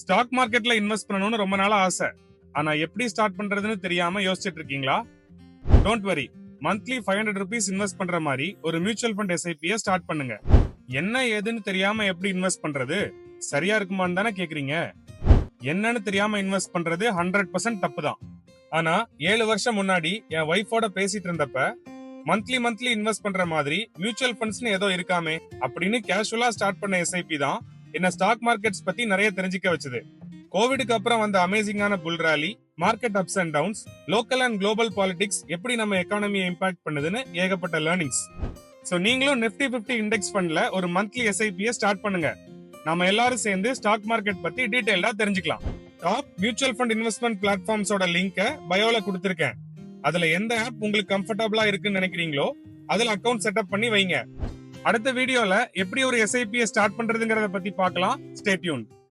Stock மார்க்கெட்ல invest பண்ணணும்னு ரொம்ப நாளா ஆசை. ஆனா எப்படி ஸ்டார்ட் பண்றதுன்னு தெரியாம யோசிச்சுட்டு இருக்கீங்களா? Don't worry. Monthly 500 rupees invest பண்ற மாதிரி ஒரு மியூச்சுவல் ஃபண்ட் எஸ்ஐபியை ஸ்டார்ட் பண்ணுங்க. என்ன ஏதுன்னு தெரியாம எப்படி இன்வெஸ்ட் பண்றது? சரியா இருக்குமான்னு தானே கேக்குறீங்க? என்னன்னு தெரியாம இன்வெஸ்ட் பண்றது 100% தப்பு தான். ஆனா 7 வருஷம் முன்னாடி என் ஒய்ஃபோட பேசிட்டு இருந்தப்ப மந்த்லி இன்வெஸ்ட் பண்ற மாதிரி மியூச்சுவல் ஃபண்ட்ஸ்னு ஏதோ இருக்காமே அப்படின்னு கேஷுவலா ஸ்டார்ட் பண்ண எஸ்ஐபி தான் என்ன ஸ்டாக் மார்க்கெட்ஸ் பத்தி நிறைய தெரிஞ்சுக்க வச்சது. கோவிடுக்கு அப்புறம் வந்த அமேசிங்கான bull rally, market ups and downs, local and global politics எப்படி நம்ம எக்கானமியை இம்பாக்ட் பண்ணுதுன்னு ஏகப்பட்ட லேர்னிங்ஸ். சோ நீங்களும் நிப்டி 50 இண்டெக்ஸ் ஃபண்ட்ல ஒரு மந்த்லி எஸ்ஐபியை ஸ்டார்ட் பண்ணுங்க. நாம எல்லாரும் சேர்ந்து ஸ்டாக் மார்க்கெட் பத்தி டீடைல்டா தெரிஞ்சுக்கலாம். டாப் மியூச்சுவல் ஃபண்ட் இன்வெஸ்ட்மெண்ட் பிளாட்ஃபார்ம்ஸோட லிங்க பயோல கொடுத்திருக்கேன். அதுல எந்த ஆப் உங்களுக்கு கம்ஃபர்டபுளா இருக்குன்னு நினைக்கிறீங்களோ அதுல அக்கவுண்ட் செட்டப் பண்ணி வைங்க. அடுத்த வீடியோல எப்படி ஒரு எஸ்ஐபியை ஸ்டார்ட் பண்றதுங்கறத பத்தி பார்க்கலாம். Stay tune.